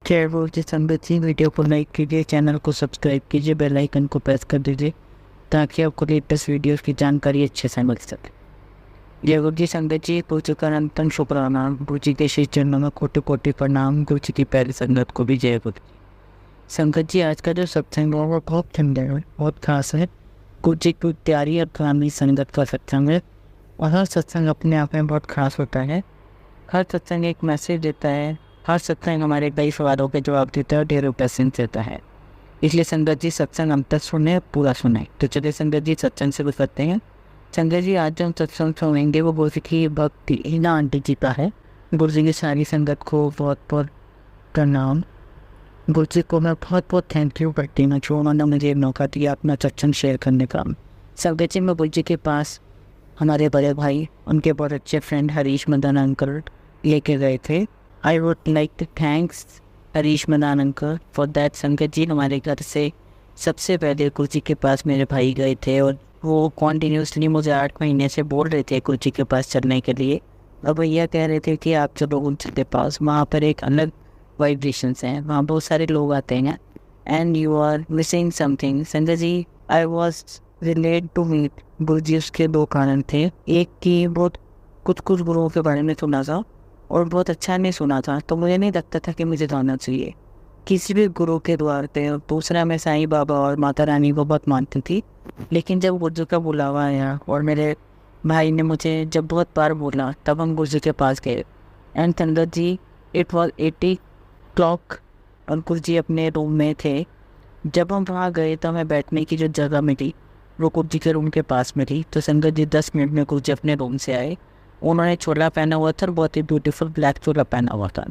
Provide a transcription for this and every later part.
जय बोल जी संगत जी, वीडियो को लाइक कीजिए, चैनल को सब्सक्राइब कीजिए, बेल आइकन को प्रेस कर दीजिए ताकि आपको लेटेस्ट वीडियोस की जानकारी अच्छे से मिल सके। जय गुरु जी संगत जी, गुरु जी का अनंतन शुक्राना, गुरु जी के श्री चरणों में कोटि कोटि प्रणाम। गुरु जी की प्यारी संगत को भी जय गुरु जी। संगत जी, आज का जो सत्संग है वो बहुत ठंडा है, बहुत खास है। गुरु जी की प्यारी और पुरानी संगत का सत्संग है और हर सत्संग अपने आप में बहुत खास होता है। हर सत्संग एक मैसेज देता है, हर सत्संग हमारे कई सवालों के जवाब देता है और ढेरों पैसे देता है। इसलिए संगत जी सत्संग हम तक सुने, पूरा सुने। तो चलिए संगत जी सत्संग से करते हैं। संगत जी, आज जो हम सत्संग सुनेंगे वो गुरु जी की भक्ति हीना आंटी जी का है। गुरु जी की सारी संगत को बहुत बहुत प्रणाम। गुरु जी को मैं बहुत बहुत थैंक यू करती हूँ जो उन्होंने मुझे मौका दिया अपना सत्संग शेयर करने का। संगत जी, मैं गुरु जी के पास हमारे बड़े भाई, उनके बहुत अच्छे फ्रेंड हरीश मदन अंकल लेके गए थे। I would like to thanks Harish Madan uncle for that. संगत जी, हमारे घर से सबसे पहले गुरु जी के पास मेरे भाई गए थे और वो कॉन्टीन्यूसली मुझे 8 महीने से बोल रहे थे गुरु जी के पास चलने के लिए। अब भैया कह रहे थे कि आप चलो गुरु जी के पास, वहाँ पर एक अलग वाइब्रेशंस हैं, वहाँ बहुत सारे लोग आते हैं and you are missing something. Sangat ji, I was relate to meet guru ji. उसके 2 कारण थे। एक कि बहुत कुछ गुरुओं के बारे में सुना था और बहुत अच्छा नहीं सुना था, तो मुझे नहीं लगता था कि मुझे जाना चाहिए किसी भी गुरु के द्वार पे। और दूसरा, मैं साईं बाबा और माता रानी को बहुत मानती थी, लेकिन जब गुरु जी का बुलावा आया और मेरे भाई ने मुझे जब बहुत बार बोला, तब हम गुरु जी के पास गए। एंड संगत जी, इट वॉज 80 क्लॉक और गुरु जी अपने रूम में थे। जब हम वहाँ गए तो हमें बैठने की जो जगह मिली वो गुरु जी के रूम के पास मिली। तो संगत जी, 10 मिनट में गुरु जी अपने रूम से आए। उन्होंने चोला पहना हुआ था, बहुत ही ब्यूटीफुल ब्लैक चोला पहना हुआ था।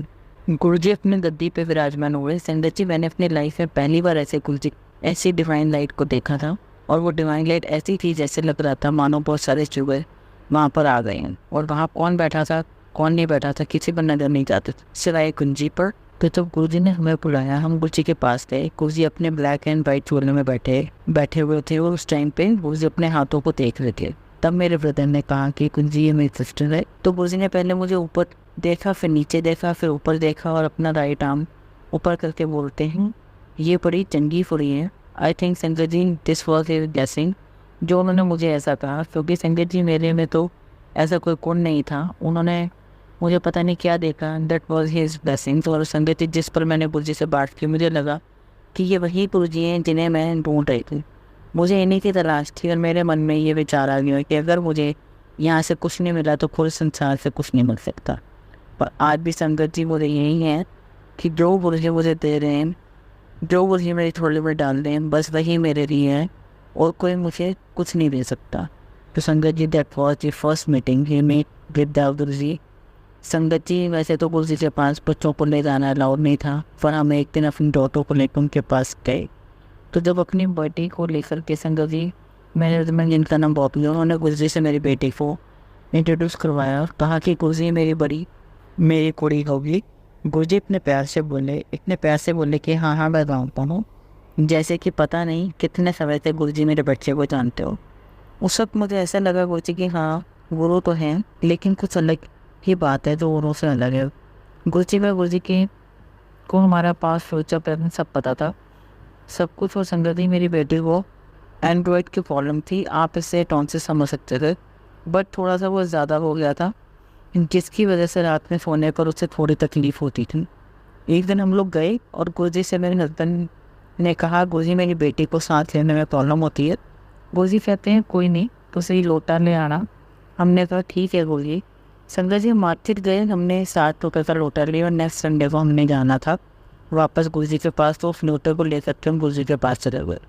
गुरु जी अपने गद्दी पे विराजमान हुए। संगत जी, मैंने अपनी लाइफ में पहली बार ऐसे गुरु जी ऐसी डिवाइन लाइट को देखा था और वो डिवाइन लाइट ऐसी थी जैसे लग रहा था मानो बहुत सारे चूहे वहाँ पर आ गए हैं। और वहाँ कौन बैठा था कौन नहीं बैठा था किसी पर नजर नहीं जाते सिवाय कुंजी पर। तो जब गुरु जी ने हमें बुलाया, हम गुरु जी के पास थे। गुरु जी अपने ब्लैक एंड वाइट चोले में बैठे हुए थे और उस टाइम पे गुरु जी अपने हाथों को देख रहे थे। तब मेरे ब्रदर ने कहा कि गुरु जी ये मेरी सिस्टर है। तो गुरु जी ने पहले मुझे ऊपर देखा, फिर नीचे देखा, फिर ऊपर देखा और अपना राइट आर्म ऊपर करके बोलते हैं, ये बड़ी चंगी फुरी है। आई थिंक संगत जी, दिस वॉज ए ब्लेसिंग जो उन्होंने मुझे ऐसा कहा, क्योंकि संगत जी मेरे में तो ऐसा कोई गुण नहीं था। उन्होंने मुझे पता नहीं क्या देखा, दैट वॉज हिज ब्लेसिंग। और संगत जी, जिस पर मैंने गुरु जी से बात की, मुझे लगा कि ये वही गुरु जी हैं जिन्हें मैं ढूंढ रही थी। मुझे इन्हीं की तलाश थी और मेरे मन में ये विचार आ गया कि अगर मुझे यहाँ से कुछ नहीं मिला तो पूरे संसार से कुछ नहीं मिल सकता। पर आज भी संगत जी मुझे यही है कि जो गुरु जी मुझे दे रहे हैं, जो गुरु जी मेरी थोड़ी में डाल रहे हैं, बस वही मेरे लिए है और कोई मुझे कुछ नहीं दे सकता। तो sangat ji, that was the first meeting he made with the guru ji. संगत जी, वैसे तो गुरु जी के पास बच्चों को ले जाना अलाउड नहीं था, पर हम एक दिन अपनी डॉटर को लेकर उनके पास गए। तो जब अपनी बेटी को लेकर के संगत जी, मेरे हस्बैंड जिनका नाम बॉबी है, उन्होंने गुरु जी से मेरी बेटी को इंट्रोड्यूस करवाया और कहा कि गुरु जी मेरी कुड़ी होगी। गुरु जी इतने प्यार से बोले कि हाँ हाँ मैं जानता हूँ, जैसे कि पता नहीं कितने समय से गुरु जी मेरे बच्चे को जानते हो। उस वक्त मुझे ऐसा लगा गुरु जी कि हाँ गुरु तो हैं, लेकिन कुछ अलग ही बात है जो गुरु से अलग है। गुरु जी के को हमारा पास फ्यूचर प्लान सब पता था, सब कुछ। और संगत जी, मेरी बेटी को एंड्रॉयड की प्रॉब्लम थी, आप इससे टोन से समझ सकते थे, बट थोड़ा सा वो ज़्यादा हो गया था, जिसकी वजह से रात में सोने पर उसे थोड़ी तकलीफ़ होती थी। एक दिन हम लोग गए और गुरु जी से मेरे हस्बैंड ने कहा, गुरु जी मेरी बेटी को सांस लेने में प्रॉब्लम होती है। गुरु जी कहते हैं कोई नहीं, तो सही लोटा ले आना। हमने कहा ठीक है गुरु जी। संगत जी, मार्केट गए, हमने 60 रुपये का लोटा लिया और नेक्स्ट संडे को हमने जाना था वापस गुरु जी के पास। तो उस लोटे को लेकर के हम गुरु जी के पास चले गए।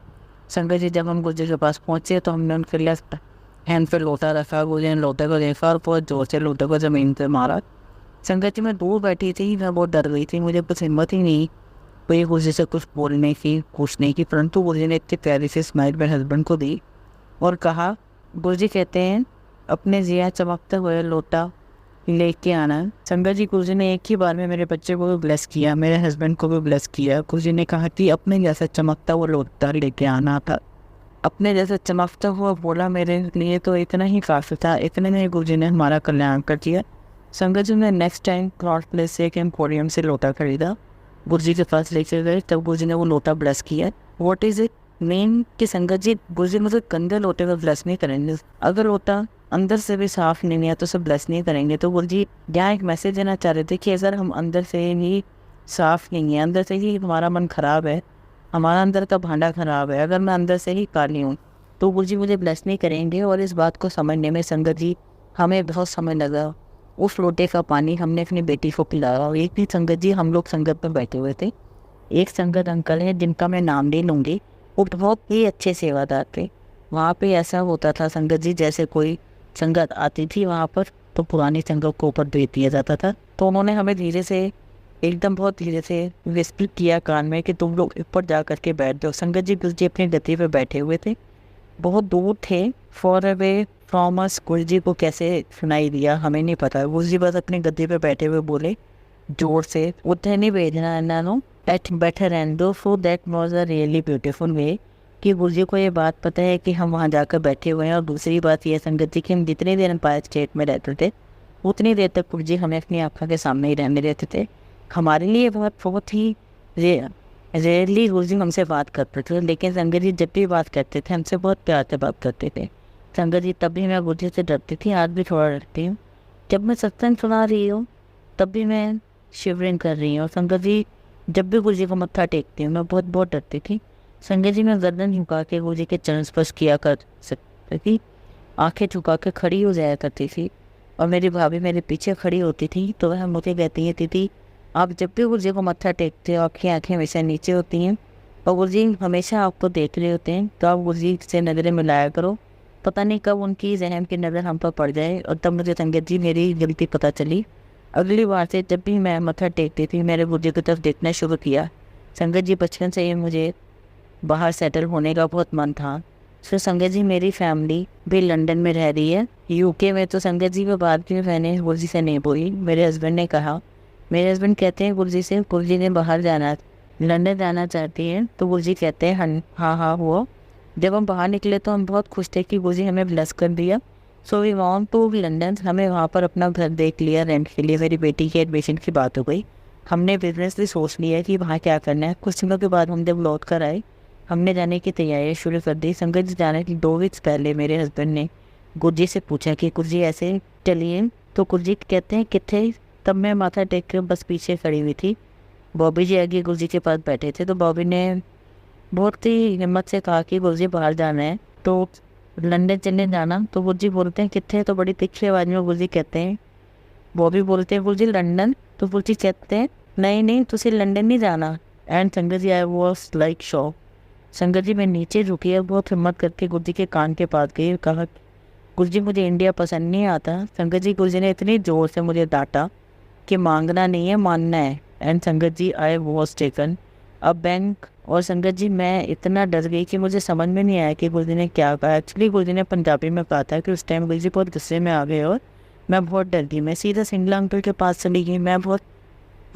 संगत जी, जब हम गुरु जी के पास पहुँचे तो हमने उनके लेफ्ट हैंड पे लोटा रखा। गुरु जी ने लोटे को देखा और बहुत जोर से लोटे को ज़मीन पे मारा। संगत जी, मैं दूर बैठी थी, मैं बहुत डर गई थी, मुझे कुछ हिम्मत ही नहीं कोई गुरु जी से कुछ बोलने की, पूछने की। परंतु गुरु जी ने इतनी प्यारी सी स्माइल मेरे हस्बैंड को दी और कहा, गुरु जी कहते हैं अपने जिया चमकते हुए लोटा लेके आना। संगत जी, गुरु जी ने एक ही बार में मेरे बच्चे को भी ब्लेस किया, मेरे हस्बैंड को भी ब्लेस किया। गुरु जी ने कहा कि अपने जैसा चमकता हुआ लोटा लेके आना था। अपने जैसा चमकता हुआ बोला, मेरे लिए तो इतना ही काफ़ी था। इतने में गुरु जी ने हमारा कल्याण कर दिया। संगत जी, मैं नेक्स्ट टाइम क्रॉस प्लेस से एक एम्पोरियम से लोटा खरीदा गुरु जी के पास लेके गए, तब गुरु जी ने वो लोटा ब्लेस किया। व्हाट इज़ इट मेन कि संगत जी, गुरु जी मतलब गंदे लोटे में ब्लेस नहीं करेंगे। अगर लोटा अंदर से भी साफ नहीं है तो सब ब्लेस नहीं करेंगे। तो गुरु जी यहाँ एक मैसेज देना चाह रहे थे कि अगर हम अंदर से ही साफ नहीं है, अंदर से ही हमारा मन खराब है, हमारा अंदर का भांडा खराब है, अगर मैं अंदर से ही काली हूँ, तो गुरु जी मुझे ब्लेस नहीं करेंगे। और इस बात को समझने में संगत जी हमें बहुत समय लगा। उस लोटे का पानी हमने अपनी बेटी को पिलाया। एक भी संगत जी हम लोग संगत में बैठे हुए थे, एक संगत अंकल है जिनका मैं नाम नहीं लूँगी, वो बहुत ही अच्छे सेवादार थे। वहाँ पे ऐसा होता था संगत जी, जैसे कोई संगत आती थी वहाँ पर तो पुरानी संगत को ऊपर भेज दिया जाता था। तो उन्होंने हमें धीरे से, एकदम बहुत धीरे से विस्पर किया कान में कि तुम लोग ऊपर जा करके बैठ जाओ। संगत जी गुरु जी अपनी गद्दी पे बैठे हुए थे, बहुत दूर थे, फॉर अवे फ्रॉम अस। गुरु जी को कैसे सुनाई दिया हमें नहीं पता। गुरु जी बस अपनी गद्दी पे बैठे हुए बोले जोर से, उतने नहीं भेजना है नो एट बेटर एंड दो। So that was a really beautiful way कि गुरु जी को ये बात पता है कि हम वहाँ जाकर बैठे हुए हैं। और दूसरी बात ये संगत जी कि हम जितनी देर एम्पायर स्टेट में रहते थे उतनी देर तक गुरु जी हमें अपनी आँखों के सामने ही रहने देते थे। हमारे लिए बहुत ही रेयरली गुरु जी हमसे बात करते थे, लेकिन संगत जी जब भी बात करते थे हमसे बहुत प्यार से बात करते थे। संगत जी तब भी मैं गुरु जी से डरती थी, आज भी थोड़ा डरती हूँ। जब मैं सत्संग सुना रही हूँ तब भी मैं शिवरिंग कर रही हूँ। संगत जी जब भी गुरु जी को मत्था टेकती हूँ मैं बहुत बहुत डरती थी। संगत जी मैं गर्दन झुका के गुरु जी के चरण स्पर्श किया कर सकती थी, आंखें झुका के खड़ी हो जाया करती थी। और मेरी भाभी मेरे पीछे खड़ी होती थी तो वह मुझे कहती है दीदी आप जब भी गुरु जी को मत्था टेकते हो आपकी आंखें हमेशा नीचे होती हैं और गुरु जी हमेशा आपको देख रहे होते हैं, तो आप गुरु जी से नज़रें मिलाया करो, पता नहीं कब उनकी जहन की नज़र हम पर पड़ जाए। और तब मुझे संगत जी मेरी गलती पता चली। अगली बार से जब भी मैं मत्था टेकती थी मेरे गुरु जी की तरफ देखना शुरू किया। संगत जी बचपन से ही मुझे बाहर सेटल होने का बहुत मन था। फिर संगत जी मेरी फैमिली भी लंदन में रह रही है, यूके में। तो संगत जी के बाद भी मैंने गुरु जी से नहीं बोली। मेरे हस्बैंड ने कहा, मेरे हस्बैंड कहते हैं गुरु जी से, गुरु जी ने बाहर जाना, लंदन जाना चाहती हैं। तो गुरु जी कहते हैं हाँ हाँ हुआ। जब हम बाहर निकले तो हम बहुत खुश थे कि गुरु जी हमें ब्लेस कर दिया। So we want to London. हमें वहाँ पर अपना घर देख लिया रेंट के लिए। मेरी बेटी के एडमिशन की बात हो गई। हमने बिजनेस भी सोच लिया कि वहाँ क्या करना है। कुछ दिनों के बाद हम जब लौट कर आए हमने जाने की तैयारी शुरू कर दी। संगत जी जाने की 2 वीक्स पहले मेरे हस्बैंड ने गुरु जी से पूछा कि गुरु जी ऐसे चलिए, तो गुरु जी कहते हैं कितने। तब मैं माथा टेक कर बस पीछे खड़ी हुई थी, बॉबी जी आगे गुरु जी के पास बैठे थे। तो बॉबी ने बहुत ही हिम्मत से कहा कि गुरु जी बाहर जाना है तो लंदन चलने जाना। तो गुरु जी बोलते हैं कितने, तो बड़ी तीखी आवाज़ में गुरु जी कहते हैं, बॉबी बोलते हैं गुरु जी लंदन। तो गुरु जी कहते हैं नहीं नहीं तुझे लंदन नहीं जाना। एंड संगत ji I was like shock. संगत जी मैं नीचे झुकी है, बहुत हिम्मत करके गुरु जी के कान के पास गई, कहा गुरु जी मुझे इंडिया पसंद नहीं आता। संगत जी गुरु जी ने इतनी ज़ोर से मुझे डांटा कि मांगना नहीं है मानना है। एंड संगत ji I was taken a bank. और संगत जी मैं इतना डर गई कि मुझे समझ में नहीं आया कि गुरु जी ने क्या कहा। एक्चुअली गुरु जी ने पंजाबी में कहा था कि उस टाइम गुरु जी बहुत गुस्से में आ गए और मैं बहुत डर गई। मैं सीधा सिंगला अंकल के पास चली गई, मैं बहुत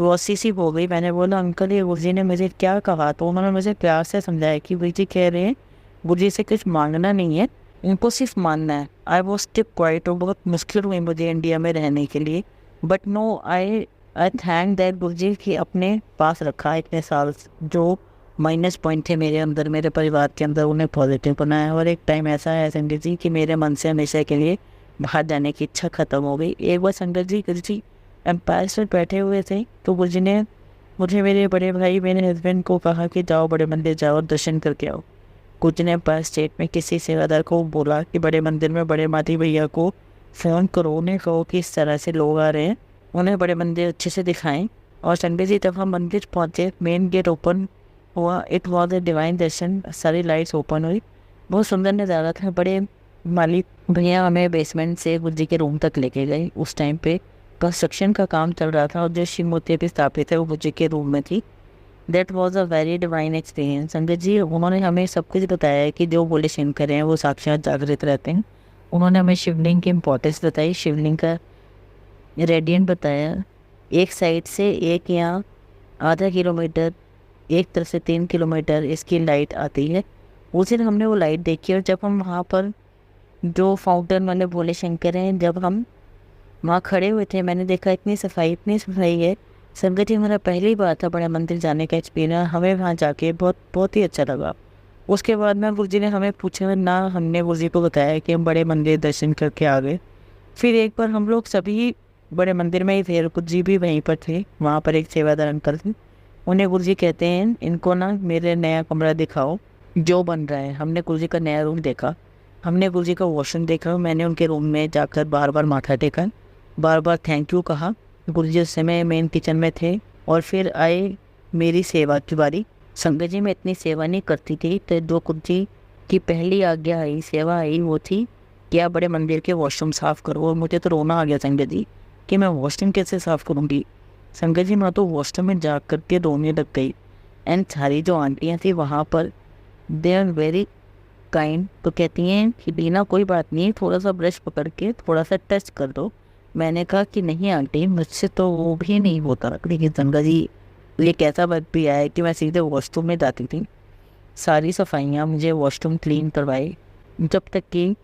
रोसी सी हो गई। मैंने बोला अंकल ये गुरु जी ने मुझे क्या कहा। तो उन्होंने मुझे प्यार से समझाया कि गुरु जी कह रहे हैं गुरु जी से कुछ मांगना नहीं है, इनको सिर्फ मानना है। आई वॉज टिप क्वाइट और बहुत मुश्किल हुई मुझे इंडिया में रहने के लिए। But no I thank that गुरु जी की अपने पास रखा इतने साल। जो माइनस पॉइंट थे मेरे अंदर, मेरे परिवार के अंदर, उन्हें पॉजिटिव बनाया। और एक टाइम ऐसा है संगत जी कि मेरे मन से हमेशा के लिए बाहर जाने की इच्छा ख़त्म हो गई। एक बार संगत जी गुरु जी एम्पायर स्टेट बैठे हुए थे तो गुरु जी ने मुझे, मेरे बड़े भाई, मेरे हस्बैंड को कहा कि जाओ बड़े मंदिर जाओ और दर्शन करके आओ। गुरु जी ने एम्पायर स्टेट में किसी सेवादार को बोला कि बड़े मंदिर में बड़े माती भैया को फ़ोन करो, उन्हें कहो कि इस तरह से लोग आ रहे हैं, उन्हें बड़े मंदिर अच्छे से दिखाएं। और संगत जी जब हम मंदिर पहुँचे मेन गेट ओपन हुआ, इट वॉज ए डिवाइन दर्शन, सारी लाइट्स ओपन हुई, बहुत सुंदर नज़ारा था। बड़े मालिक भैया हमें बेसमेंट से गुरु जी के रूम तक लेके गए। उस टाइम पे कंस्ट्रक्शन का काम चल रहा था और जो शिव मूर्ति भी स्थापित है वो गुरु जी के रूम में थी। That was a very divine experience. Sangat जी उन्होंने हमें सब कुछ बताया कि जो बोले शंकर हैं वो साक्षात जागृत रहते हैं। उन्होंने हमें शिवलिंग की इम्पोर्टेंस बताई, शिवलिंग का रेडियंट बताया। एक साइड से एक यहाँ आधा किलोमीटर, एक तरफ से 3 किलोमीटर इसकी लाइट आती है। उस दिन हमने वो लाइट देखी और जब हम वहाँ पर जो फाउंटेन वाले भोले शंकर हैं, जब हम वहाँ खड़े हुए थे मैंने देखा इतनी सफाई है संगत जी, हमारा पहली बार था बड़े मंदिर जाने का एक्सपीरियंस, हमें वहाँ जाके बहुत बहुत ही अच्छा लगा। उसके बाद में गुरुजी ने हमें पूछा ना, हमने गुरुजी को बताया कि हम बड़े मंदिर दर्शन करके आ गए। फिर एक बार हम लोग सभी बड़े मंदिर में ही थे और गुरुजी भी वहीं पर थे। वहाँ पर एक सेवादार अंकल थे, उन्हें गुरुजी कहते हैं इनको ना मेरे नया कमरा दिखाओ जो बन रहा है। हमने गुरुजी का नया रूम देखा, हमने गुरुजी का वॉशरूम देखा। मैंने उनके रूम में जाकर बार बार माथा टेका, बार बार थैंक यू कहा। गुरुजी उस समय मेन किचन में थे और फिर आए मेरी सेवा की बारी। संगत जी, मैं इतनी सेवा नहीं करती थी, तो जो गुरुजी की पहली आज्ञा आई, सेवा आई, वो थी कि आप बड़े मंदिर के वॉशरूम साफ़ करो। और मुझे तो रोना आ गया संगत जी कि मैं वॉशरूम कैसे साफ़ करूँगी। संगत जी, मैं तो वॉशरूम में जा कर के रोने लग गई। एंड सारी जो आंटियाँ थी वहाँ पर, दे आर वेरी काइंड, तो कहती हैं कि बीना कोई बात नहीं, थोड़ा सा ब्रश पकड़ के थोड़ा सा टच कर दो। मैंने कहा कि नहीं आंटी, मुझसे तो वो भी नहीं होता। लेकिन संगत जी, ये कैसा वक्त भी आया कि मैं सीधे वॉशरूम में जाती थी। सारी सफाइयाँ मुझे वॉशरूम क्लीन करवाई, जब तक कि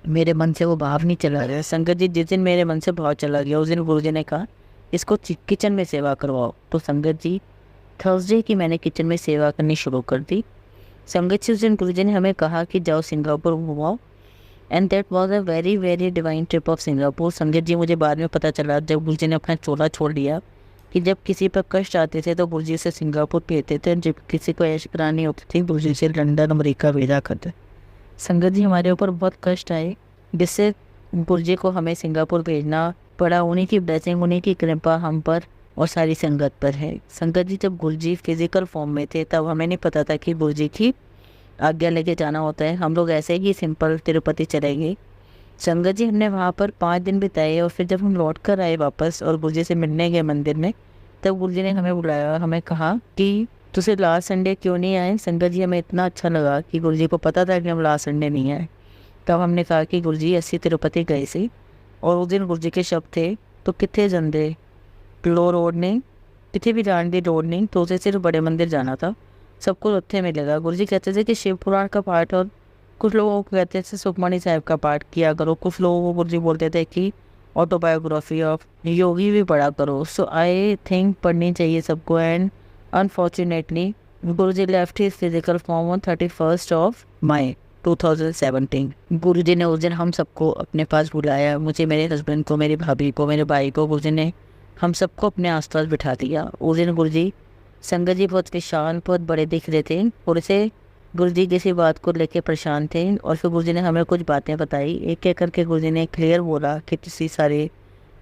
मेरे मन से वो भाव नहीं चला गया। संगत जी, जिस दिन मेरे मन से भाव चला गया उस दिन गुरुजी ने कहा इसको किचन में सेवा करवाओ। तो संगत जी, थर्सडे की मैंने किचन में सेवा करनी शुरू कर दी। संगत जी, उस दिन गुरुजी ने हमें कहा कि जाओ सिंगापुर घुमाओ। And that was a very very divine trip of Singapore. संगत जी, मुझे बाद में पता चला जब गुरुजी ने अपना चोला छोड़ दिया कि जब किसी पर कष्ट आते थे तो गुरुजी से सिंगापुर भेजते थे, जब किसी को ऐश करानी होती थी गुरुजी से लंदन अमेरिका भेजा करते। संगत जी, हमारे ऊपर बहुत कष्ट आए जिससे गुरुजी को हमें सिंगापुर भेजना पड़ा। उन्हीं की ब्लेसिंग, उन्हीं की कृपा हम पर और सारी संगत पर है। संगत जी, जब गुरुजी फिजिकल फॉर्म में थे तब हमें नहीं पता था कि गुरुजी की आज्ञा लेके जाना होता है। हम लोग ऐसे ही सिंपल तिरुपति चले गए। संगत जी, हमने वहाँ पर 5 दिन बिताए और फिर जब हम लौट कर आए वापस और गुरुजी से मिलने गए मंदिर में, तब गुरुजी ने हमें बुलाया, हमें कहा कि तुझे लास्ट संडे क्यों नहीं आए। संगत जी, हमें इतना अच्छा लगा कि गुरुजी को पता था कि हम लास्ट संडे नहीं आए। तब हमने कहा कि गुरुजी अस्सी तिरुपति गए सी और उस दिन गुरुजी के शब्द थे तो कितने जंदे लो रोड नहीं, कितने भी जान दी रोड नहीं, तो उसे सिर्फ बड़े मंदिर जाना था, सबको उत्थे मिलेगा। गुरुजी कहते थे कि शिव पुराण का पाठ, और कुछ लोगों को कहते थे सुखमणि साहिब का पाठ किया करो। कुछ लोगों को गुरुजी बोलते थे कि ऑटोबायोग्राफी ऑफ योगी भी पढ़ा करो। सो आई थिंक पढ़नी चाहिए सबको। And unfortunately Guruji left his physical form on 31st of May 2017। गुरुजी ने उस दिन हम सबको अपने पास बुलाया, मुझे, मेरे हस्बैंड को, मेरी भाभी को, मेरे भाई को। गुरुजी ने हम सबको अपने आसपास बिठा दिया। उस दिन गुरुजी, संगत जी, बहुत विशाल, बहुत बड़े दिख रहे थे और इसे गुरुजी किसी बात को लेके परेशान थे। और फिर गुरुजी ने हमें कुछ बातें बताई, एक एक करके गुरुजी ने क्लियर बोला कि तुसी सारे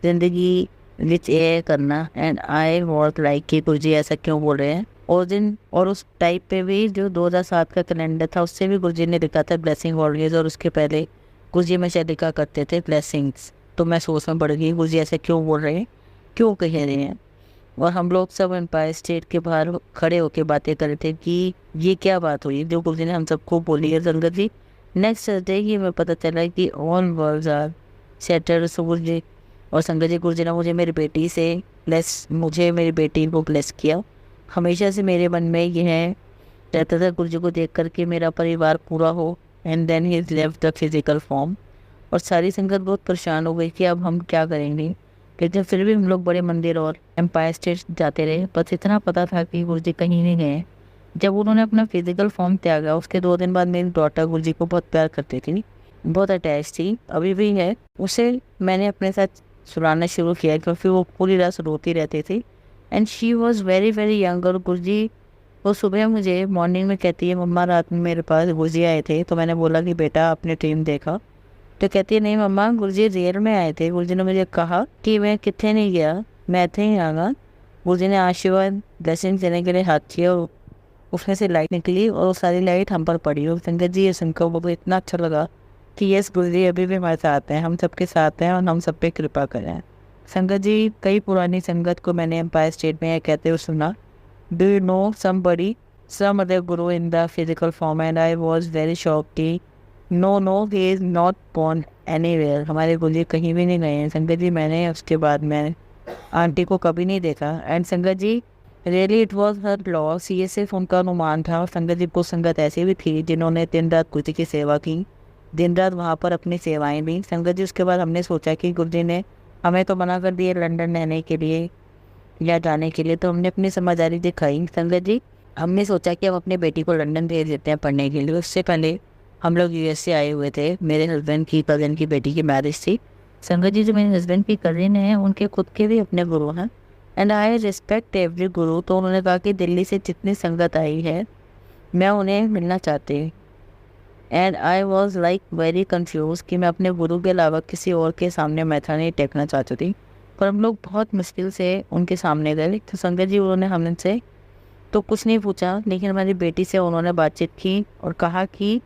ज़िंदगी विच ये करना। एंड आई वॉज लाइक कि गुरुजी ऐसा क्यों बोल रहे हैं। उस दिन और उस टाइप पे भी जो 2007 का कैलेंडर था उससे भी गुरुजी ने लिखा था ब्लेसिंग ऑलवेज, और उसके पहले गुरुजी में शायद लिखा करते थे ब्लेसिंग्स। तो मैं सोच में पड़ गई गुरुजी ऐसे क्यों बोल रहे हैं, क्यों कह रहे हैं। और हम लोग सब एम्पायर स्टेट के बाहर खड़े होकर बातें कर रहे थे कि ये क्या बात हुई जो गुरुजी ने हम सबको बोली है। संगत जी, नेक्स्ट थर्सडे ही हमें पता चला कि ऑल वर्ल्ड आर सेटल्ड। सो गुरुजी और संगत जी, गुरुजी ने मुझे मेरी बेटी से मुझे मेरी बेटी को ब्लेस किया। हमेशा से मेरे मन में यह है रहता था गुरुजी को देख कर के मेरा परिवार पूरा हो। And then he left the physical form. और सारी संगत बहुत परेशान हो गई कि अब हम क्या करेंगे। लेकिन फिर भी हम लोग बड़े मंदिर और एम्पायर स्टेट जाते रहे। बस इतना पता था कि गुरुजी कहीं नहीं गए। जब उन्होंने अपना फिजिकल फॉर्म त्यागा उसके 2 दिन बाद मेरी डॉटर गुरुजी को बहुत प्यार करती थी, बहुत अटैच थी, अभी भी है। उसे मैंने अपने साथ सुलाना शुरू किया क्योंकि वो पूरी रात रोती रहती थी। And she was very very young. और गुरुजी वो सुबह मुझे मॉर्निंग में कहती है, मम्मा रात में मेरे पास गुरुजी आए थे। तो मैंने बोला कि बेटा आपने ड्रीम देखा। तो कहती है नहीं मम्मा, गुरुजी रियल में आए थे। गुरुजी ने मुझे कहा कि मैं कितने नहीं गया, मैं थे ही आगा। गुरुजी ने आशीर्वाद ब्लेसिंग देने के लिए हाथ किया और उसमें से लाइट निकली और वो सारी लाइट हम पर पड़ी। और संगत जी, ये सुनकर मुझे इतना अच्छा लगा कि यस, गुरुजी अभी भी हमारे साथ हैं, हम सबके साथ हैं और हम सब पे कृपा करें। संगत जी, कई पुरानी संगत को मैंने एम्पायर स्टेट में कहते हुए सुना, do you know somebody, some other guru in the physical form. And I was very shock कि no he is not born anywhere. हमारे गुरुजी कहीं भी नहीं गए हैं। संगत जी, मैंने उसके बाद मैं आंटी को कभी नहीं देखा। एंड संगत ji, really it was her loss. ये सिर्फ उनका अनुमान था। और संगत जी, कुछ संगत ऐसी भी थी जिन्होंने दिन रात गुरुजी की सेवा की, दिन रात वहाँ पर अपनी सेवाएं दी। संगत जी, उसके बाद हमने सोचा कि गुरुजी ने हमें तो मना कर दिया लंदन रहने के लिए, या जाने के लिए, तो हमने अपनी समझदारी दिखाई संगत जी। हमने सोचा कि हम अपने बेटी को लंदन भेज देते हैं पढ़ने के लिए। उससे पहले हम लोग यूएस से आए हुए थे, मेरे हस्बैंड की कज़न की बेटी की मैरिज थी। संगत जी, जो मेरे हस्बैंड की कज़न है उनके खुद के भी अपने गुरु हैं, एंड आई रिस्पेक्ट एवरी गुरु। तो उन्होंने कहा कि दिल्ली से जितनी संगत आई है मैं उन्हें मिलना चाहती हूँ। And I was like very confuse कि मैं अपने गुरु के अलावा किसी और के सामने माथा नहीं टेकना चाहती थी। पर हम लोग बहुत मुश्किल से उनके सामने गए। तो संगत जी, उन्होंने हमसे तो कुछ नहीं पूछा, लेकिन हमारी बेटी से उन्होंने बातचीत की और कहा कि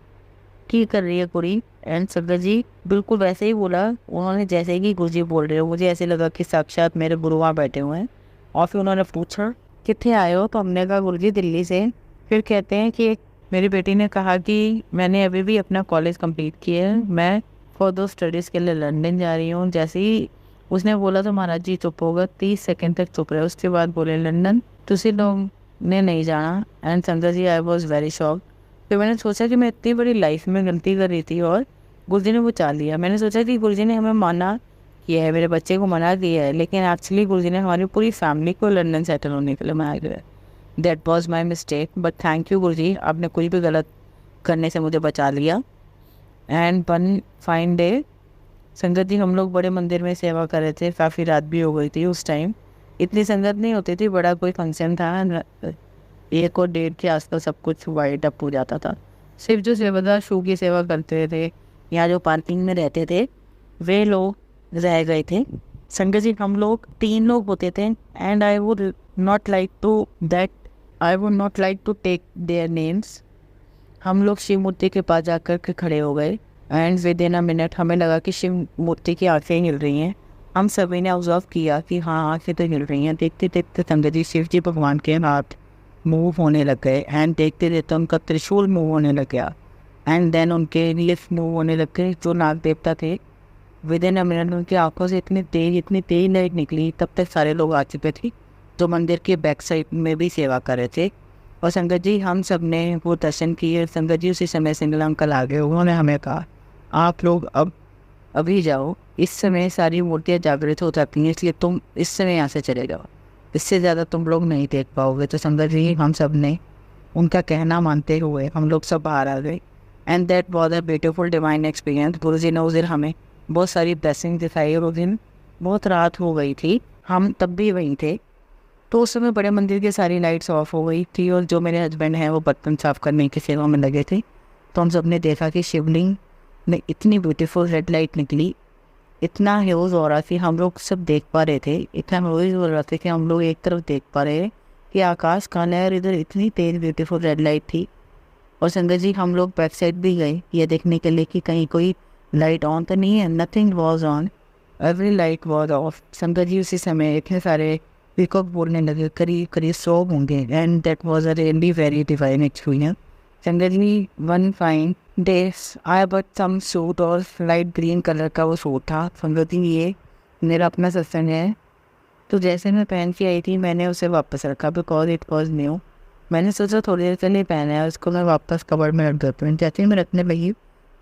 कर रही है कुड़ी। एंड संगत जी, बिल्कुल वैसे ही बोला उन्होंने जैसे कि गुरु जी बोल रहे हो। मुझे ऐसे लगा कि साक्षात मेरे गुरु वहाँ बैठे हुए हैं। और फिर उन्होंने पूछा कितने आए हो, तो हमने कहा गुरु जी दिल्ली से। फिर कहते हैं कि मेरी बेटी ने कहा कि मैंने अभी भी अपना कॉलेज कंप्लीट किया है, मैं फर्दर स्टडीज़ के लिए लंदन जा रही हूँ। जैसे ही उसने बोला तो महाराज जी चुप होगा, 30 सेकंड तक चुप रहे। उसके बाद बोले लंदन तुसी लोग ने नहीं जाना। एंड संगत ji, I was very shock. फिर मैंने सोचा कि मैं इतनी बड़ी लाइफ में गलती कर रही थी और गुरुजी ने बचा लिया। मैंने सोचा कि गुरुजी ने हमें माना किया है, मेरे बच्चे को मना किया है, लेकिन एक्चुअली गुरुजी ने हमारी पूरी फैमिली को लंदन सेटल होने के लिए मना किया। That was my mistake, but thank you guruji, आपने कुछ भी गलत करने से मुझे बचा लिया। एंड वन फाइन डे संगत जी, हम लोग बड़े मंदिर में सेवा कर रहे थे। काफ़ी रात भी हो गई थी उस टाइम, इतनी संगत नहीं होती थी, बड़ा कोई फंक्शन था। 1 और 1:30 के आसपास सब कुछ वाइट अप हो जाता था। सिर्फ जो सेवादार शू की सेवा करते थे या जो पार्किंग में रहते थे वे लोग रह गए थे। संगत जी, हम लोग 3 लोग होते थे। And I would not like to take their names. हम लोग शिव मूर्ति के पास जाकर के खड़े हो गए। And with in a minute हमें लगा कि शिव मूर्ति की आंखें हिल रही हैं। हम सभी ने ऑब्जर्व किया कि हाँ, आंखें तो हिल रही हैं। देखते देखते संगत जी, शिव जी भगवान के हाथ मूव होने लग गए। एंड देखते देखते उनका त्रिशूल मूव होने लग गया। एंड देन उनके लिप्स मूव होने लग गए। जो नाग देवता थे, विद इन अ मिनट उनकी आंखों से इतनी तेज लाइट निकली। तब तक सारे लोग आ चुके थे जो मंदिर के बैक साइड में भी सेवा कर रहे थे। और संगत जी, हम सब ने वो दर्शन किए। संगत जी, उसी समय सिंगला अंकल आ गए। उन्होंने हमें कहा आप लोग अब अभी जाओ, इस समय सारी मूर्तियाँ जागृत हो जाती हैं, इसलिए तुम इस समय यहाँ से चले जाओ, इससे ज़्यादा तुम लोग नहीं देख पाओगे। तो संगत जी, हम सब ने उनका कहना मानते हुए हम लोग सब बाहर आ गए। And that was a beautiful divine experience. गुरु जी ने उस दिन हमें बहुत सारी ब्लेसिंग दिखाई। और उस दिन बहुत रात हो गई थी, हम तब भी वहीं थे। तो उस समय बड़े मंदिर की सारी लाइट्स ऑफ हो गई थी और जो मेरे हस्बैंड हैं वो बर्तन साफ करने की सेवा में लगे थे। तो हम सब ने देखा कि शिवलिंग में इतनी ब्यूटीफुल रेड लाइट निकली, इतना ह्यूज हो रहा कि हम लोग सब देख पा रहे थे। इतना ह्यूज हो रहा था कि हम लोग एक तरफ देख पा रहे कि आकाश काला है और इधर इतनी तेज ब्यूटीफुल रेड लाइट थी। और संगत जी, हम लोग बैक साइड भी गए ये देखने के लिए कि कहीं कोई लाइट ऑन तो नहीं है। Nothing was on, every light was of. संगत जी, उसी समय इतने सारे पीकॉक बोलने लगे, करीब करीब 100 होंगे। And that was a really very divine experience. Sangat ji, one fine day I bought some suit और लाइट ग्रीन कलर का वो सूट था। संगत जी, ये मेरा अपना सत्संग है, तो जैसे मैं पहन के आई थी मैंने उसे वापस रखा, बिकॉज इट वॉज न्यू। मैंने सोचा थोड़ी देर के लिए पहना है, उसको मैं वापस कवर में रख देती हूँ। जैसे ही मैं रखने लगी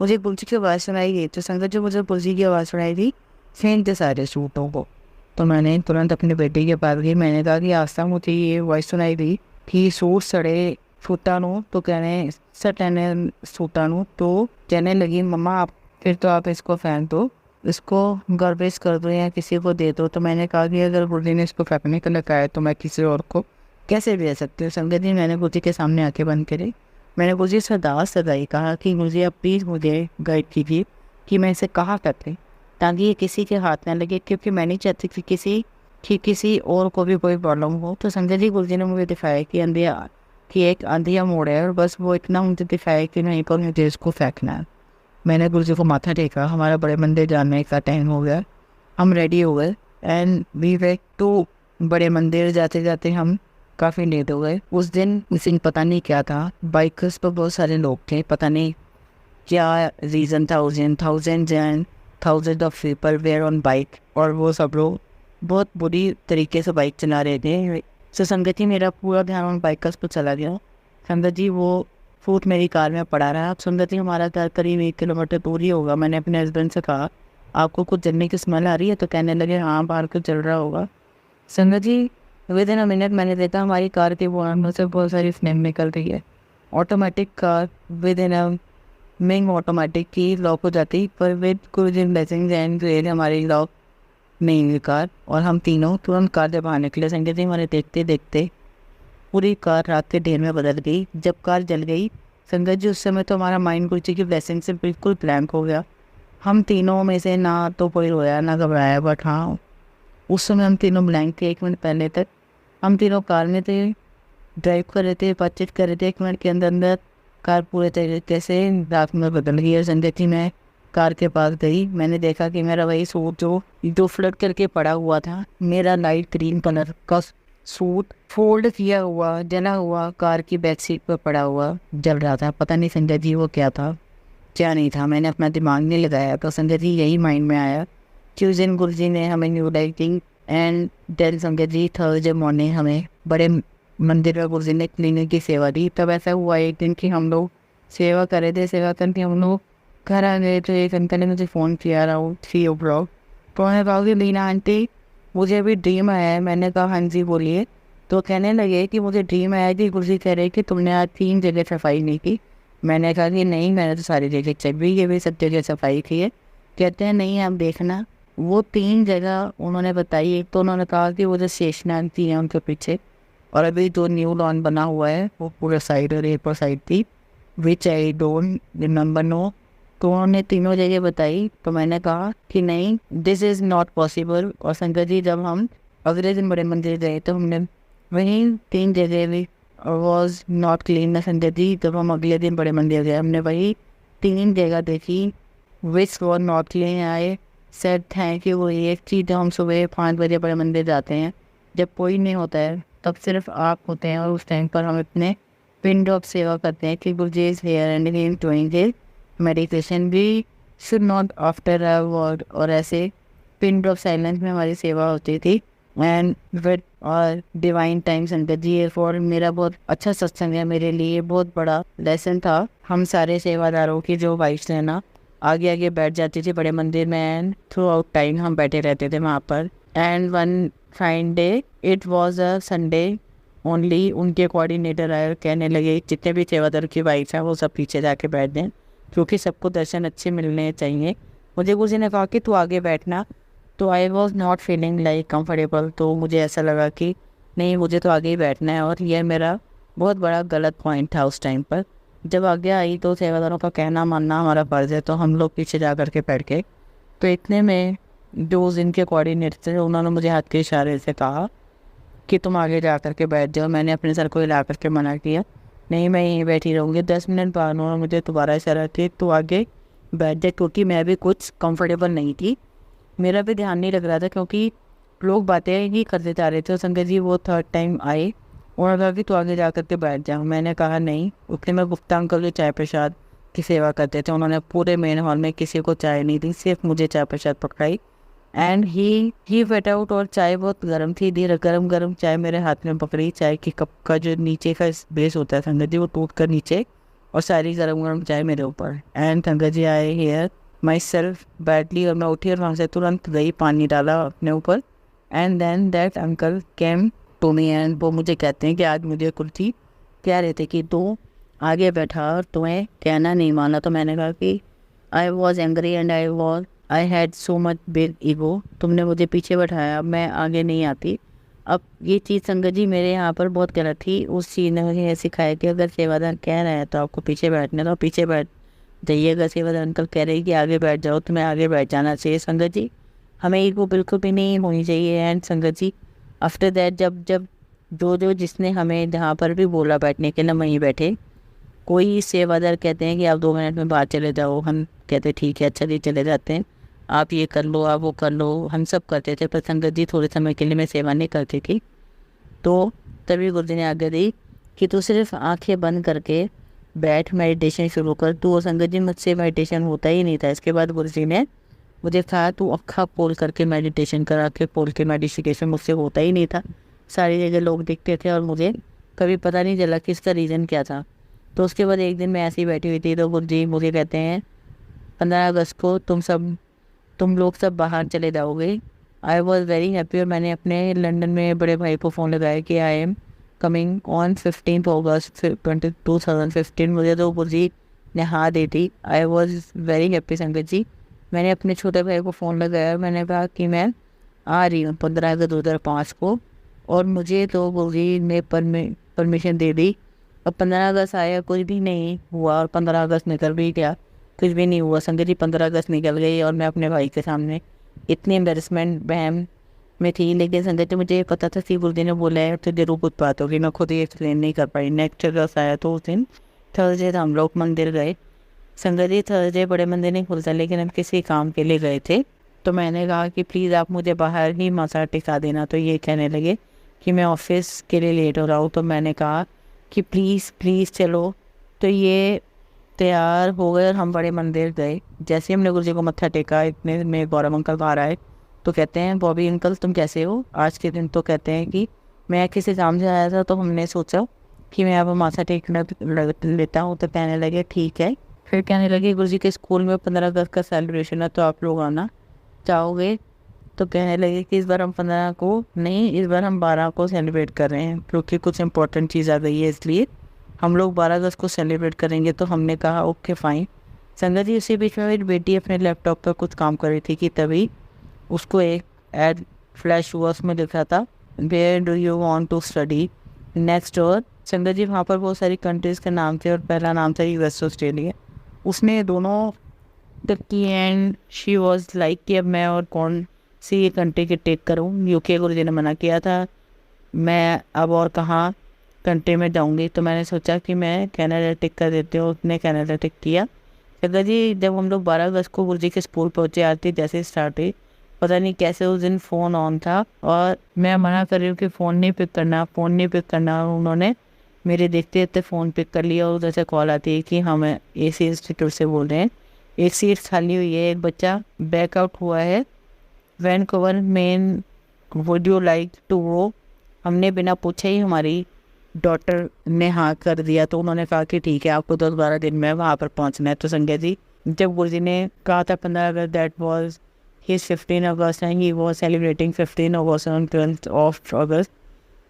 मुझे पुलजी की आवाज़ सुनाई गई। तो संगत जी, मुझे पुलजी की आवाज़ सुनाई थी फेंक दे सारे सूटों को। तो मैंने तुरंत अपने बेटे के पास गई। मैंने कहा कि आस्था, मुझे ये वॉइस सुनाई दी कि सूट सड़े सूटानू। तो कहने सटने सूटानू। तो कहने लगी मम्मा आप फिर तो आप इसको फेंक दो, इसको गार्बेज कर दो या किसी को दे दो। तो मैंने कहा कि अगर गुरुजी ने इसको फेंकने के लिए कहा है तो मैं किसी और को कैसे दे सकती हूँ। संगत जी, मैंने गुरुजी के सामने आके बंद करी। मैंने गुरुजी से दास सदाई कहा कि गुरुजी आप प्लीज़ मुझे गाइड कीजिए कि मैं इसे कहाँ फेंकूं ताकि ये किसी के हाथ ना लगे, क्योंकि मैं नहीं चाहती कि किसी और को भी कोई प्रॉब्लम हो। तो संगत जी, गुरुजी ने मुझे दिखाया कि एक अंधिया मोड़ है और बस वो इतना मुझे दिखाया कि नहीं पर मुझे इसको फेंकना है। मैंने गुरुजी को माथा टेका। हमारा बड़े मंदिर जाने का टाइम हो गया, हम रेडी हो गए। एंड वी वेक टू बड़े मंदिर। जाते जाते हम काफ़ी लेट हो गए। उस दिन पता नहीं क्या था, बाइकर्स पर बहुत सारे लोग थे, पता नहीं क्या रीज़न था। उस दिन thousand of people were on bike और वो सब लोग बहुत बुरी तरीके से बाइक चला रहे थे। तो संगत जी, मेरा पूरा ध्यान उन बाइकर्स पर चला गया। संगत जी, वो फूट मेरी कार में पड़ा रहा। अब संगत जी, हमारा घर करीब 1 किलोमीटर दूर ही होगा। मैंने अपने हस्बैंड से कहा आपको कुछ जलने की स्मेल आ रही है? तो कहने लगे हाँ, बाहर कुछ जल रहा होगा। संगत ji, within a minute मैंने देखा हमारी कार के बॉनट से बहुत सारी स्मेल निकल रही है। Automatic car with in a Ming automatic की लॉक हो जाती, पर विद कुछ इन ब्लेसिंग्स एंड ग्रेड हमारी लॉक नहीं हुई कार, और हम तीनों तुरंत कार से बाहर निकले। संजय जी हमारे देखते देखते पूरी कार रात के ढेर में बदल गई। जब कार जल गई संगत जी, उस समय तो हमारा माइंड गुरुजी की ब्लेसिंग से बिल्कुल ब्लैंक हो गया। हम तीनों में से ना तो कोई रोया ना घबराया, बट हाँ उस समय हम तीनों ब्लैंक थे। 1 मिनट पहले तक हम तीनों कार में थे, ड्राइव कर रहे थे, बातचीत कर रहे थे। 1 मिनट के अंदर अंदर कार पूरे तरीके से रात में बदल गई। और संजय जी मैं कार के पास गई, मैंने देखा कि मेरा वही सूट जो फ्लड करके पड़ा हुआ था, मेरा लाइट ग्रीन कलर का सूट फोल्ड किया हुआ जला हुआ कार की बैक सीट पर पड़ा हुआ जल रहा था। पता नहीं संजय जी वो क्या था क्या नहीं था, मैंने अपना दिमाग नहीं लगाया। तो संजय जी यही माइंड में आया कि उस दिन गुरु जी ने हमें न्यू लाइटिंग एंड डेल संजय जी थर्सडे मॉर्निंग हमें बड़े मंदिर में गुरु जी ने क्लीनिक की सेवा दी। तब ऐसा हुआ एक दिन कि हम लोग सेवा कर रहे थे, सेवा करके हम लोग घर आ गए। तो एक अंकल ने मुझे फ़ोन किया अराउंड 3 o'clock, तो उन्होंने कहा कि लीना आंटी मुझे अभी ड्रीम आया है। मैंने कहा हाँ जी बोलिए। तो कहने लगे कि मुझे ड्रीम आया कि गुरु जी कह रहे कि तुमने आज 3 जगह सफाई नहीं की। मैंने कहा कि नहीं, मैंने तो सारी जगह चेक भी की, भी सब जगह सफाई की है। कहते हैं नहीं आप देखना, वो 3 जगह उन्होंने बताई। एक तो उन्होंने कहा कि वो जो शेषनाग थी है उनके पीछे, और अभी जो न्यू लॉन बना हुआ है वो पूरा साइड और एक साइड थी, विच आई डोंट रिमेंबर नो। तो उन्होंने तीनों जगह बताई। तो मैंने कहा कि नहीं दिस इज़ नॉट पॉसिबल। और शंकर जी जब हम अगले दिन बड़े मंदिर गए तो हमने वहीं 3 जगह भी वॉज नॉट क्लीन ना संजय जी। जब हम अगले दिन बड़े मंदिर गए हमने वही 3 जगह देखी विच वॉज नॉट क्लीन। आए सेट थैंक यू। वो एक चीज़ जब हम सुबह 5 बजे बड़े मंदिर जाते हैं, जब कोई नहीं होता है तब सिर्फ आप होते हैं, और उस टाइम पर हम अपने पिन ड्रॉप सेवा करते हैं कि guru ji is here and he is doing his meditation we should not utter a word. और ऐसे पिन ड्रॉप साइलेंस में हमारी सेवा होती थी एंड विद और डिवाइन टाइम सेंटर जी। फॉर मेरा बहुत अच्छा सत्संग है, मेरे लिए बहुत बड़ा लेसन था। हम सारे सेवादारों की जो वाइफ्स हैं ना आगे आगे बैठ जाती थी बड़े मंदिर में, एंड थ्रू आउट टाइम हम बैठे रहते थे वहाँ पर। And one fine day it was a Sunday only, उनके कोऑर्डिनेटर आए, कहने लगे जितने भी सेवादार की वाइफ हैं वो सब पीछे जाके बैठ दें क्योंकि सबको दर्शन अच्छे मिलने चाहिए। मुझे किसी ने कहा कि तू आगे बैठना, तो I was not feeling like comfortable. तो मुझे ऐसा लगा कि नहीं मुझे तो आगे ही बैठना है, और यह मेरा बहुत बड़ा गलत पॉइंट था उस टाइम पर। जब आगे आई तो सेवादारों का कहना मानना हमारा फ़र्ज़ है, तो हम लोग पीछे जा कर के बैठ गए। तो इतने में जो उस दिन के कोऑर्डिनेटर थे उन्होंने मुझे हाथ के इशारे से कहा कि तुम आगे जा कर के बैठ जाओ। मैंने अपने सर को हिला करके मना किया, नहीं मैं यहीं बैठी रहूँगी। 10 मिनट बाद उन्होंने मुझे दोबारा इशारा किया तो आगे बैठ जाए, क्योंकि मैं भी कुछ कंफर्टेबल नहीं थी, मेरा भी ध्यान नहीं लग रहा था क्योंकि लोग बातें ही करते जा रहे थे। और संगत जी वो 3rd टाइम आए, उन्होंने कहा कि तू आगे जा कर के बैठ जाऊँ। मैंने कहा नहीं। उतने में गुप्ता अंकल जो चाय प्रसाद की सेवा करते थे उन्होंने पूरे मेन हॉल में किसी को चाय नहीं दी, सिर्फ मुझे चाय प्रसाद पकड़ाई। एंड ही वेट आउट, और चाय बहुत गर्म थी, धीरे गरम चाय मेरे हाथ में पकड़ी। चाय की कप का जो नीचे का बेस होता है संगत जी वो टूट कर नीचे, और सारी गरम चाय मेरे ऊपर। एंड संगत जी आए हेयर माई सेल्फ बैडली, और मैं उठी और वहाँ से तुरंत गई, पानी डाला अपने ऊपर। And then that uncle came to me and वो मुझे कहते हैं कि आज मुझे कुर्सी कह रहे थे कि तू आगे बैठा और तुम्हें कहना नहीं माना। तो मैंने कहा कि I was angry and I had so much big ego, तुमने मुझे पीछे बैठाया, मैं आगे नहीं आती। अब ये चीज़ संगत जी मेरे यहाँ पर बहुत गलत थी। उस चीज़ ने मुझे सिखाया कि अगर सेवादार कह रहा है तो आपको पीछे बैठना, तो पीछे बैठ जाइए। अगर सेवादार अंकल कह रहे हैं कि आगे बैठ जाओ, तुम्हें आगे बैठ जाना चाहिए। संगत जी हमें ईगो बिल्कुल भी नहीं होनी चाहिए। एंड संगत जी आफ्टर दैट जब जो जिसने हमें जहाँ पर भी बोला बैठने के लिए वहीं बैठे। कोई सेवादार कहते हैं कि आप 2 मिनट में बाहर चले जाओ, हम कहते ठीक है अच्छा जी चले जाते हैं, आप ये कर लो आप वो कर लो, हम सब करते थे। पर संगत जी थोड़े समय के लिए मैं सेवा नहीं करती थी। तो तभी गुरु जी ने आज्ञा दी कि तू सिर्फ आंखें बंद करके बैठ, मेडिटेशन शुरू कर। तो संगत जी मुझसे मेडिटेशन होता ही नहीं था। इसके बाद गुरु जी ने मुझे कहा तू अक्खा खोल करके मेडिटेशन कर। आंखें खोल के मेडिटेशन मुझसे होता ही नहीं था, सारी जगह लोग दिखते थे और मुझे कभी पता नहीं चला कि इसका रीज़न क्या था। तो उसके बाद एक दिन मैं ऐसे ही बैठी हुई थी तो गुरु जी मुझे कहते हैं 15 अगस्त को तुम लोग सब बाहर चले जाओगे आई वॉज वेरी हैप्पी। और मैंने अपने लंदन में बड़े भाई को फ़ोन लगाया कि आई एम कमिंग ऑन 15 अगस्त 2015। मुझे तो बुर्जी ने हाँ दी थी। आई वॉज वेरी हैप्पी संगत जी। मैंने अपने छोटे भाई को फ़ोन लगाया, मैंने कहा कि मैं आ रही हूँ 15 अगस्त 2005 को, और मुझे तो बुर्जी ने परमिशन दे दी। अब 15 अगस्त आया, कुछ भी नहीं हुआ, और 15 अगस्त निकल भी गया, कुछ भी नहीं हुआ संगत जी। 15 अगस्त निकल गई और मैं अपने भाई के सामने इतनी एम्बेरसमेंट बहम में थी। लेकिन संगत जी मुझे पता था बुल्दी ने बोला है तो जरूर कुछ बात होगी, मैं खुद ही एक्सप्लेन नहीं कर पाई। नेक्स्ट अगस्त आया तो उस दिन थर्सडे था, हम लोग मंदिर गए। संगत जी थर्सडे बड़े मंदिर नहीं खुलता, लेकिन हम किसी काम के लिए गए थे। तो मैंने कहा कि प्लीज़ आप मुझे बाहर ही माथा टिका देना। तो ये कहने लगे कि मैं ऑफिस के लिए लेट हो रहा हूँ। तो मैंने कहा कि प्लीज़ प्लीज़ चलो। तो ये तैयार हो गए और हम बड़े मंदिर गए। जैसे हमने गुरु जी को मत्था टेका, इतने में गौरव अंकल बाहर आए। तो कहते हैं बॉबी अंकल तुम कैसे हो आज के दिन। तो कहते हैं कि मैं किसी काम से आया था, तो हमने सोचा कि मैं अब माथा टेकना लेता हूँ। तो कहने लगे ठीक है। फिर कहने लगे गुरु जी के स्कूल में 15 अगस्त का सेलिब्रेशन है, तो आप लोग आना चाहोगे। तो कहने लगे कि इस बार हम 15 को नहीं, इस बार हम 12 को सेलिब्रेट कर रहे हैं, क्योंकि कुछ इंपॉर्टेंट चीज़ आ गई है, इसलिए हम लोग 12 अगस्त को सेलिब्रेट करेंगे। तो हमने कहा ओके फाइन। संगत जी उसी बीच में मेरी बेटी अपने लैपटॉप पर कुछ काम कर रही थी कि तभी उसको एक एड फ्लैश हुआ, उसमें लिखा था where do you want to study next. और संगत जी वहाँ पर बहुत सारी कंट्रीज़ के नाम थे और पहला नाम था यूएस ऑस्ट्रेलिया। उसने दोनों तक की एंड शी वॉज लाइक कि अब मैं और कौन सी कंट्री की टेक करूँ। यूके गुरु जी ने मना किया था, मैं अब और कहाँ कंट्री में जाऊँगी। तो मैंने सोचा कि मैं कनाडा टिक कर देती हूँ। उसने कनाडा टिक किया। संगत जी जब हम लोग 12 अगस्त को गुरु जी के स्कूल पहुँचे, आरती जैसे स्टार्ट हुई, पता नहीं कैसे उस दिन फ़ोन ऑन था और मैं मना कर रही हूँ कि फ़ोन नहीं पिक करना, फ़ोन नहीं पिक करना। उन्होंने मेरे देखते देखते फ़ोन पिक कर लिया और उधर से कॉल आती है कि हम AC इंस्टीट्यूट से बोल रहे हैं, एक सीट खाली हुई है, एक बच्चा बैकआउट हुआ है वैनकूवर मेन, would you like to go. हमने बिना पूछे ही हमारी डॉटर ने हाँ कर दिया। तो उन्होंने कहा कि ठीक है आपको 10-12 दिन में वहाँ पर पहुँचना है। तो संगत जी जब गुरु जी ने कहा था 15 अगस्त, that was his 15 August and he was celebrating 15 August on 12th of August.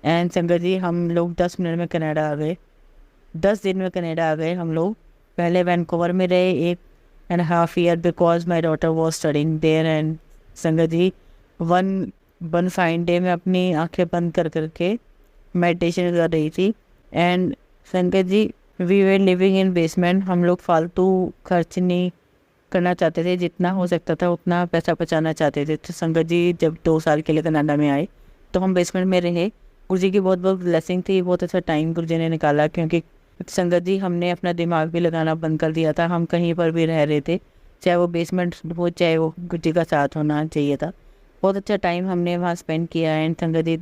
And संगत जी हम लोग 10 मिनट में कनाडा आ गए, 10 दिन में कनाडा आ गए हम लोग। पहले वैनकूवर में रहे 1.5 year because my daughter was studying there. And संगत जी वन फाइन डे में अपनी आंखें बंद कर करके मेडिटेशन कर रही थी। एंड संगत ji we were living in basement. हम लोग फालतू खर्च नहीं करना चाहते थे, जितना हो सकता था उतना पैसा बचाना चाहते थे। तो संगत जी जब 2 साल के लिए कनाडा में आए तो हम बेसमेंट में रहे। गुरु जी की बहुत बहुत ब्लेसिंग थी, बहुत अच्छा टाइम गुरु जी ने निकाला। क्योंकि संगत जी हमने अपना दिमाग भी लगाना बंद कर दिया था, हम कहीं पर भी रह रहे थे, चाहे वो बेसमेंट हो चाहे वो गुरु जी का साथ होना चाहिए था। बहुत अच्छा टाइम हमने वहाँ स्पेंड किया। एंड संगत जी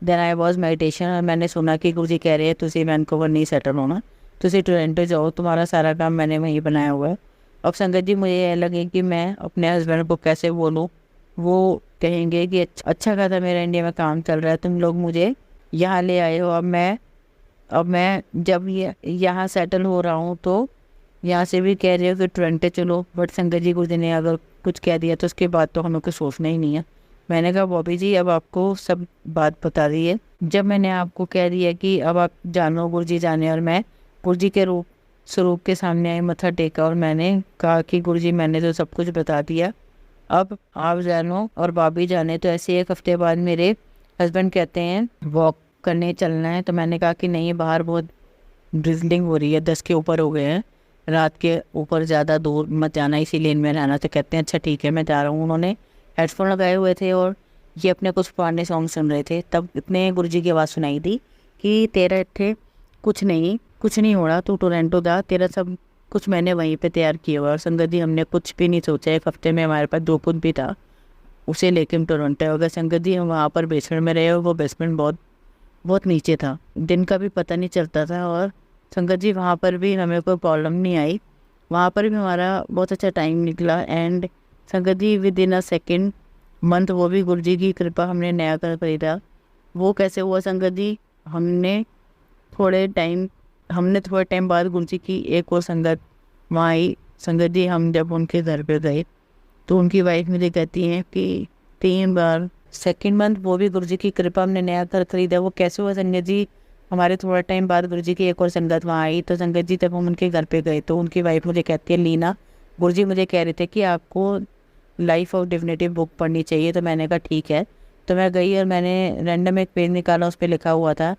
देन आई वॉज मेडिटेशन। और मैंने सुना कि गुरु जी कह रहे हैं तुझे वैनकूवर नहीं सेटल होना, तुझे टोरंटो जाओ, तुम्हारा सारा काम मैंने वहीं बनाया हुआ है। अब संगत जी मुझे ये लगे कि मैं अपने हस्बैंड को कैसे बोलूँ, वो कहेंगे कि अच्छा खासा मेरा इंडिया में काम चल रहा है, तुम लोग मुझे यहाँ ले आए हो। अब मैं जब यहाँ सेटल हो रहा हूँ तो यहाँ से भी कह रहे हो कि टोरंटो चलो। बट संगत जी गुरु जी ने अगर कुछ कह दिया तो उसके बाद तो हमें कुछ सोचना ही नहीं है। मैंने कहा बॉबी जी अब आपको सब बात बता दी है, जब मैंने आपको कह दिया कि अब आप जानो गुरु जी जाने, और मैं गुरु जी के स्वरूप के सामने आए, मत्था टेका और मैंने कहा कि गुरु जी मैंने तो सब कुछ बता दिया, अब आप जानो और भाभी जाने। तो ऐसे 1 हफ्ते बाद मेरे हस्बैंड कहते हैं वॉक करने चलना है। तो मैंने कहा कि नहीं, बाहर बहुत ड्रिजलिंग हो रही है, 10 के ऊपर हो गए हैं, रात के ऊपर ज़्यादा दूर मत जाना, इसी लेन में रहना। तो कहते हैं अच्छा ठीक है मैं जा रहा हूँ। उन्होंने हेडफोन लगाए हुए थे और ये अपने कुछ पुराने सॉन्ग सुन रहे थे। तब इतने गुरुजी की आवाज़ सुनाई दी कि तेरा इतने कुछ नहीं हो रहा, तू टोरंटो जा, तेरा सब कुछ मैंने वहीं पे तैयार किया हुआ। और संगत जी हमने कुछ भी नहीं सोचा, 1 हफ्ते में हमारे पास जो कुछ भी था उसे लेके हम टोरंटो हो गए। संगत जी हम वहाँ पर बेसमेंट में रहे और वो बेसमेंट बहुत नीचे था, दिन का भी पता नहीं चलता था। और संगत जी वहाँ पर भी हमें कोई प्रॉब्लम नहीं आई, वहाँ पर भी हमारा बहुत अच्छा टाइम निकला। एंड संगत ji within a second month वो भी गुरु जी की कृपा हमने नया घर खरीदा। वो कैसे हुआ संगत जी, हमने थोड़े टाइम बाद गुरु जी की एक और संगत वहाँ आई। संगत जी हम जब उनके घर पे गए तो उनकी वाइफ मुझे कहती हैं कि 3 बार। सेकंड मंथ वो भी गुरु जी की कृपा, हमने नया घर खरीदा। वो कैसे हुआ संगत जी, हमारे थोड़ा टाइम बाद गुरु जी की एक और संगत वहाँ आई। तो संगत जी जब हम उनके घर पे गए तो उनकी वाइफ मुझे कहती है, लीना गुरु जी मुझे कह रहे थे कि आपको लाइफ ऑफ डिविनिटी बुक पढ़नी चाहिए। तो मैंने कहा ठीक है। तो मैं गई और मैंने रैंडम एक पेज निकाला, उस पर लिखा हुआ था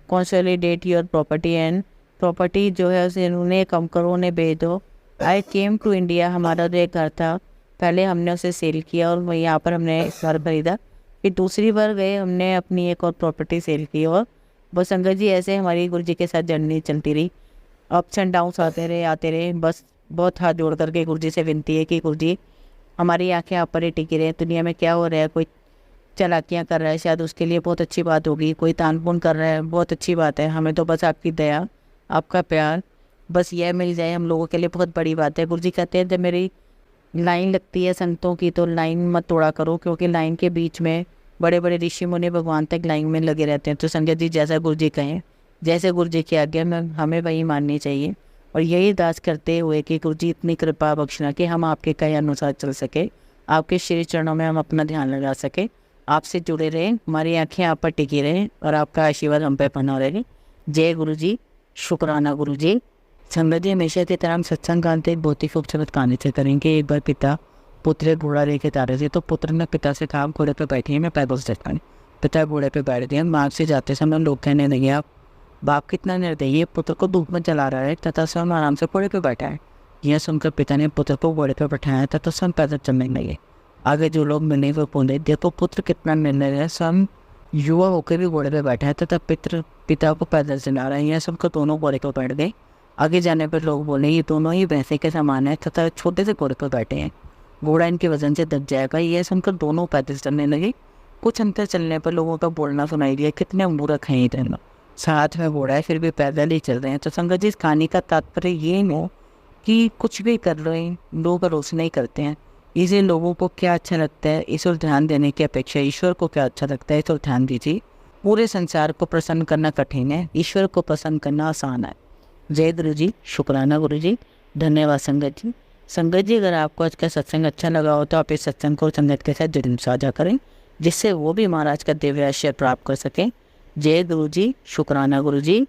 consolidate your property and property जो है उसे उन्हें कम करो, उन्हें बेच दो। आई केम टू इंडिया, हमारा जो एक घर था पहले हमने उसे सेल किया और यहाँ पर हमने घर खरीदा। फिर दूसरी बार गए, हमने अपनी एक और प्रॉपर्टी सेल की। और बस संगत जी ऐसे हमारी गुरु जी के साथ जर्नी चलती रही। अप्स एंड डाउन्स आते रहे। बस बहुत हाथ जोड़ करके गुरु जी से विनती है कि गुरु जी हमारी आंखें आप पर ही टिकी रहे। दुनिया में क्या हो रहा है, कोई चालाकियाँ कर रहा है शायद उसके लिए बहुत अच्छी बात होगी, कोई तानपुन कर रहा है बहुत अच्छी बात है। हमें तो बस आपकी दया, आपका प्यार बस यह मिल जाए हम लोगों के लिए बहुत बड़ी बात है। गुरु जी कहते हैं जब मेरी लाइन लगती है संतों की तो लाइन मत तोड़ा करो, क्योंकि लाइन के बीच में बड़े बड़े ऋषि मुनि भगवान तक लाइन में लगे रहते हैं। तो संगत जी जैसा गुरु जी कहें, जैसे गुरु जी की आज्ञा में हमें वही माननी चाहिए। और यही अरदास करते हुए कि गुरु जी इतनी कृपा बख्शना कि हम आपके कहे अनुसार चल सके, आपके श्री चरणों में हम अपना ध्यान लगा सके, आपसे जुड़े रहें, हमारी आंखें आप पर टिकी रहें और आपका आशीर्वाद हम पे बना रहे। जय गुरु जी, शुक्राना गुरु जी। संगत जी हमेशा की तरह हम सत्संग गाते बहुत ही खूबसूरत कहानी से करेंगे। एक बार पिता पुत्र घोड़ा लेके जा रहे थे, तो पुत्र ने पिता से कहा घोड़े पे बैठी है, मैं पैदल चलता हूँ। पिता घोड़े पे बैठ दिया। मार्ग से जाते समय लोग कहने लगे आप बाप कितना निर्दयी है, पुत्र को धूप में चला रहा है तथा स्वयं आराम से घोड़े पे बैठा है। यह सुनकर पिता ने पुत्र को घोड़े पे बैठाया तथा स्वयं पैदल चलने लगे। आगे जो लोग मिले वो बोले देखो पुत्र कितना निर्णय है, स्वयं युवा होकर भी घोड़े पे बैठा है तथा पिता को पैदल चला रहा है। यह सुनकर दोनों घोड़े पर बैठ गए। आगे जाने पर लोग बोले ये दोनों ही भैंसे के समान है तथा छोटे से घोड़े पर बैठे हैं, घोड़ा इनके वजन से दब जाएगा। यह सुनकर दोनों पैदल चलने लगे। कुछ अंतर चलने पर लोगों का बोलना सुनाई दिया, कितने मूर्ख हैं ये दोनों, साथ में घोड़ा है फिर भी पैदल ही चल रहे हैं। तो संगत जी इस कहानी का तात्पर्य ये हो कि कुछ भी कर रहे हैं लोग भरोसा नहीं करते हैं। इसे लोगों को क्या अच्छा लगता है इस ओर ध्यान देने की अपेक्षा ईश्वर को क्या अच्छा लगता है इस ओर ध्यान दीजिए। पूरे संसार को प्रसन्न करना कठिन है, ईश्वर को प्रसन्न करना आसान है। जय गुरु जी, शुक्राना गुरु जी, धन्यवाद संगत जी। संगत जी अगर आपको आज का सत्संग अच्छा लगा हो तो आप इस सत्संग को संगत के साथ जरूर साझा करें, जिससे वो भी महाराज का दिव्य आशीर्वाद प्राप्त कर सकें। जय गुरु जी, शुक्राना गुरु जी।